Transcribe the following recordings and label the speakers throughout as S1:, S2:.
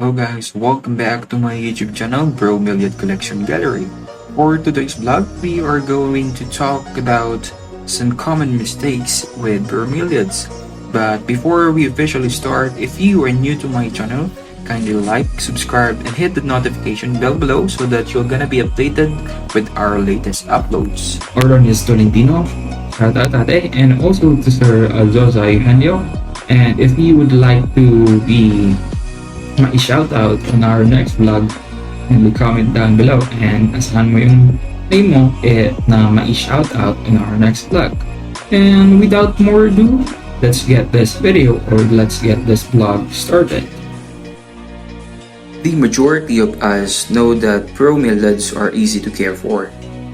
S1: Hello guys, welcome back to my YouTube channel, Bromeliad Collection Gallery. For today's vlog, we are going to talk about some common mistakes with bromeliads. But before we officially start, if you are new to my channel, kindly like, subscribe, and hit the notification bell below so that you're gonna be updated with our latest uploads. Order is Tolentino, shout out ate, and also to Sir Zosa Eugenio. And if you would like to be ma-shoutout on our next vlog, and comment down below and asahan mo yung name mo na ma-shoutout in our next vlog. And without more ado, let's get this video or let's get this vlog started. The majority of us know that bromeliads are easy to care for,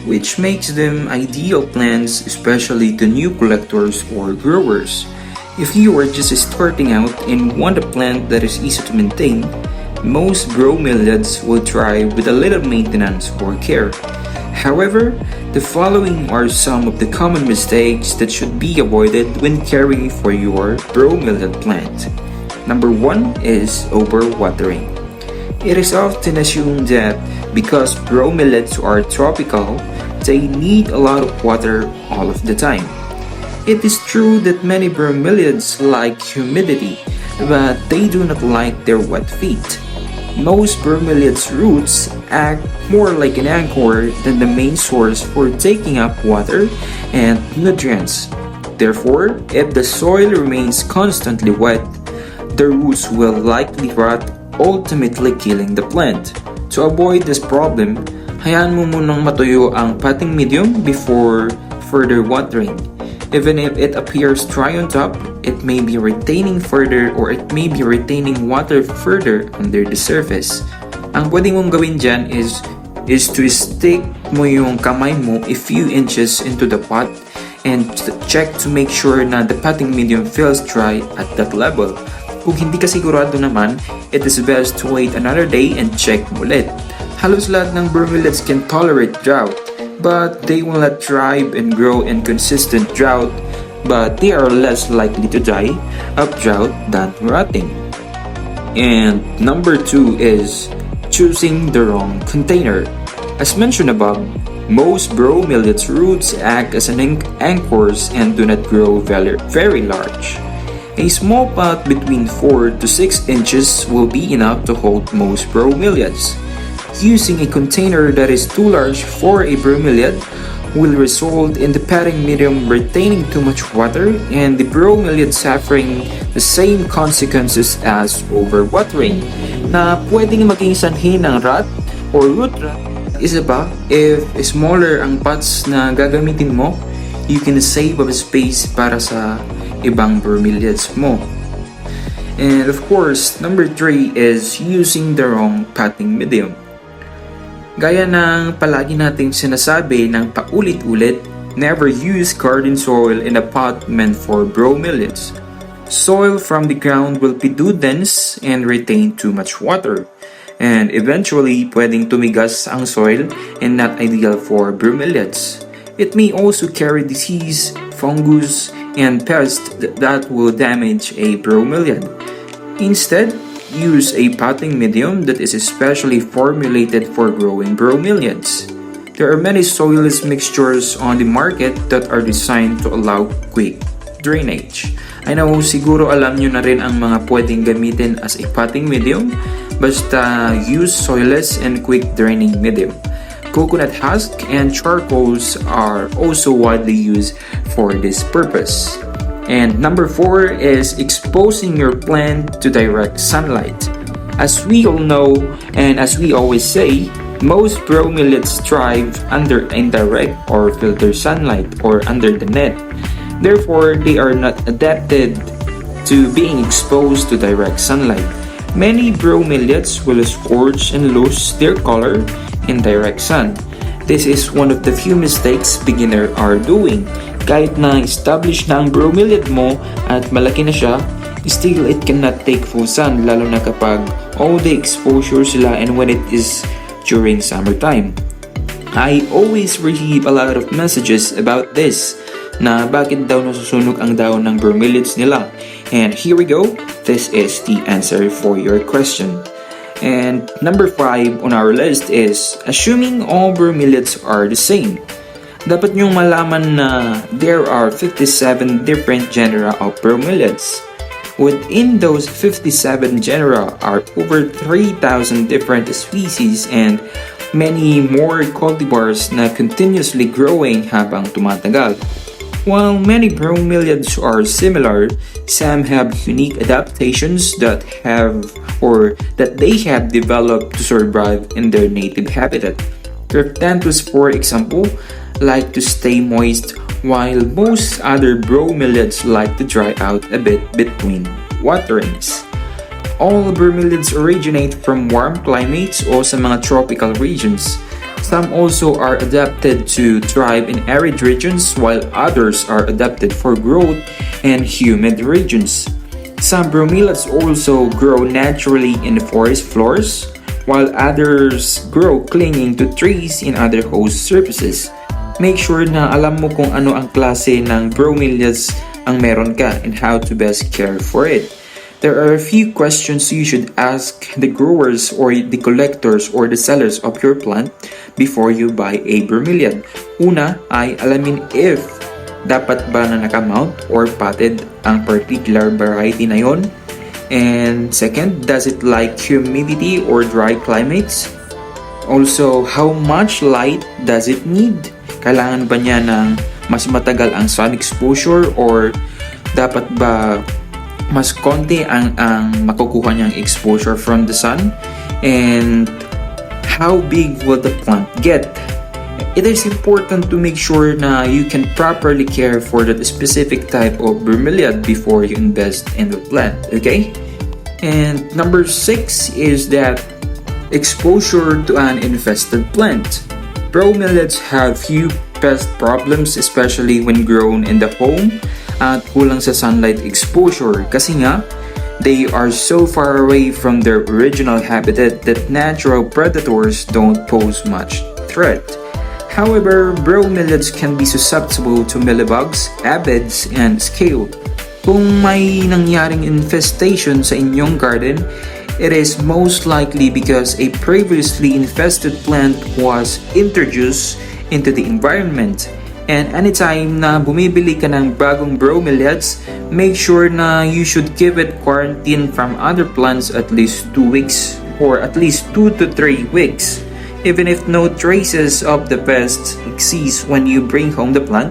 S1: which makes them ideal plants especially to new collectors or growers. If you are just starting out and want a plant that is easy to maintain, most bromeliads will thrive with a little maintenance or care. However, the following are some of the common mistakes that should be avoided when caring for your bromeliad plant. Number 1 is overwatering. It is often assumed that because bromeliads are tropical, they need a lot of water all of the time. It is true that many bromeliads like humidity, but they do not like their wet feet. Most bromeliads' roots act more like an anchor than the main source for taking up water and nutrients. Therefore, if the soil remains constantly wet, the roots will likely rot, ultimately killing the plant. To avoid this problem, hayaan mo munang matuyo ang potting medium before further watering. Even if it appears dry on top, it may be retaining further or it may be retaining water further under the surface. Ang pwede mong gawin dyan is to stick mo yung kamay mo a few inches into the pot and check to make sure na the potting medium feels dry at that level. Kung hindi ka sigurado naman, it is best to wait another day and check ulit. Halos lahat ng bromeliads can tolerate drought, but they will not thrive and grow in consistent drought, but they are less likely to die of drought than rotting. And number 2 is choosing the wrong container. As mentioned above, most bromeliads' roots act as an anchors and do not grow very large. A small pot between 4 to 6 inches will be enough to hold most bromeliads. Using a container that is too large for a bromeliad will result in the potting medium retaining too much water and the bromeliad suffering the same consequences as overwatering, na pwedeng maging sanhi ng rot or root rot. Isa pa, if smaller ang pots na gagamitin mo, you can save up space para sa ibang bromeliads mo. And of course, number 3 is using the wrong potting medium. Gaya ng palagi nating sinasabi ng paulit-ulit, never use garden soil in a pot meant for bromeliads. Soil from the ground will be too dense and retain too much water. And eventually, pwedeng tumigas ang soil and not ideal for bromeliads. It may also carry disease, fungus, and pests that will damage a bromeliad. Instead, use a potting medium that is especially formulated for growing bromeliads. There are many soilless mixtures on the market that are designed to allow quick drainage. I know siguro alam nyo na rin ang mga pwedeng gamitin as a potting medium, basta use soilless and quick draining medium. Coconut husk and charcoals are also widely used for this purpose. And number 4 is exposing your plant to direct sunlight. As we all know, and as we always say, most bromeliads thrive under indirect or filtered sunlight or under the net. Therefore, they are not adapted to being exposed to direct sunlight. Many bromeliads will scorch and lose their color in direct sun. This is one of the few mistakes beginners are doing. Kahit na established na ang bromeliad mo at malaki na siya, still it cannot take full sun lalo na kapag all the exposure sila and when it is during summertime. I always receive a lot of messages about this na bakit daw nasusunog ang daon ng bromeliads nila. And here we go, this is the answer for your question. And number 5 on our list is assuming all bromeliads are the same. Dapat niyong malaman na there are 57 different genera of bromeliads. Within those 57 genera are over 3,000 different species and many more cultivars na continuously growing habang tumatagal. While many bromeliads are similar, some have unique adaptations that they have developed to survive in their native habitat. Cryptanthus, for example, like to stay moist, while most other bromeliads like to dry out a bit between waterings. All bromeliads originate from warm climates o sa mga tropical regions. Some also are adapted to thrive in arid regions, while others are adapted for growth in humid regions. Some bromeliads also grow naturally in the forest floors, while others grow clinging to trees and other host surfaces. Make sure na alam mo kung ano ang klase ng bromeliads ang meron ka and how to best care for it. There are a few questions you should ask the growers or the collectors or the sellers of your plant before you buy a bromeliad. Una ay alamin if dapat ba na nakamount or potted ang particular variety na yon. And second, does it like humidity or dry climates? Also, how much light does it need? Kailangan ba niya ng mas matagal ang sun exposure or dapat ba mas konti ang makukuha niyang exposure from the sun? And how big will the plant get? It is important to make sure na you can properly care for that specific type of bromeliad before you invest in the plant, okay? And number 6 is that exposure to an infested plant. Bromeliads have few pest problems, especially when grown in the home at kulang sa sunlight exposure kasi nga they are so far away from their original habitat that natural predators don't pose much threat. However, bromeliads can be susceptible to mealybugs, aphids, and scale. Kung may nangyaring infestation sa inyong garden, it is most likely because a previously infested plant was introduced into the environment. And anytime na bumibili ka ng bagong bromeliads, make sure na you should keep it quarantined from other plants at least 2 weeks or at least 2 to 3 weeks. Even if no traces of the pest exist when you bring home the plant,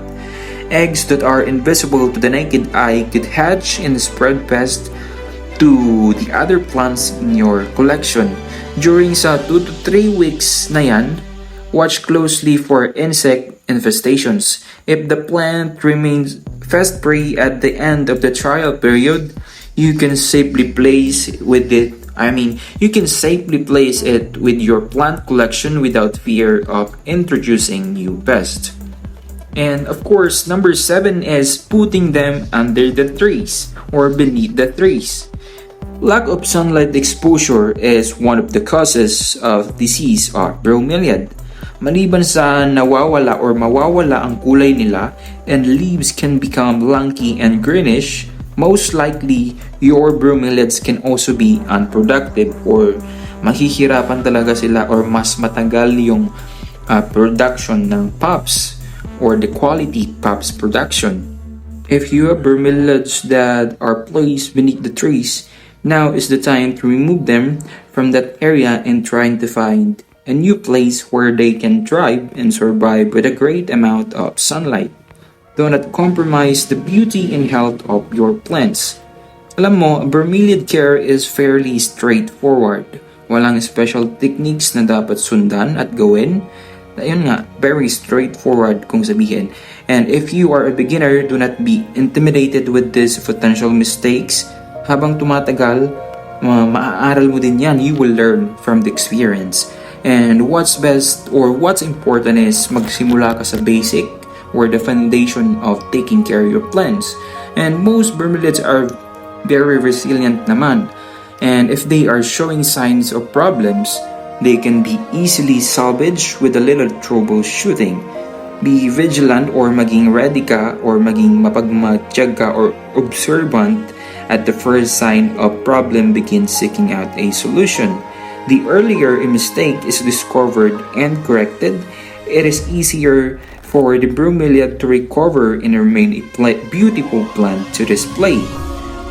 S1: eggs that are invisible to the naked eye could hatch and spread pest to the other plants in your collection. During sa 2 to 3 weeks na yan, watch closely for insect infestations. If the plant remains pest-free at the end of the trial period, you can safely place it with your plant collection without fear of introducing new pests. And of course, number 7 is putting them under the trees or beneath the trees. Lack of sunlight exposure is one of the causes of disease of bromeliad. Maliban sa nawawala or mawawala ang kulay nila and leaves can become lanky and greenish, most likely your bromeliads can also be unproductive or mahihirapan talaga sila or mas matagal yung production ng pups or the quality pups production. If you have bromeliads that are placed beneath the trees, now is the time to remove them from that area and trying to find a new place where they can thrive and survive with a great amount of sunlight. Do not compromise the beauty and health of your plants. Alam mo, bromeliad care is fairly straightforward. Walang special techniques na dapat sundan at gawin. Ayun nga, very straightforward kung sabihin. And if you are a beginner, do not be intimidated with these potential mistakes. Habang tumatagal, maaaral mo din yan. You will learn from the experience. And what's best or what's important is magsimula ka sa basic or the foundation of taking care of your plants. And most bromeliads are very resilient naman. And if they are showing signs of problems, they can be easily salvaged with a little troubleshooting. Be vigilant or maging ready ka or maging mapagmatiyag ka or observant at the first sign of problem, begin seeking out a solution. The earlier a mistake is discovered and corrected, it is easier for the bromeliad to recover and remain a beautiful plant to display.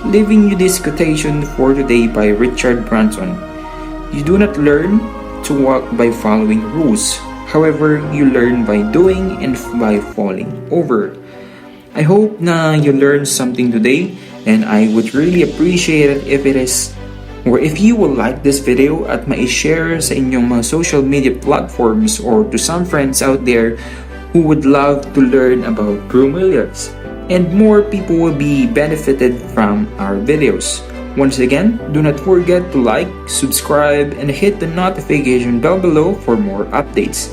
S1: Leaving you this quotation for today by Richard Branson. You do not learn to walk by following rules. However, you learn by doing and by falling over. I hope na you learned something today, and I would really appreciate it if it is or if you will like this video at ma-share sa inyong mga social media platforms or to some friends out there who would love to learn about bromeliads. And more people will be benefited from our videos. Once again, do not forget to like, subscribe, and hit the notification bell below for more updates.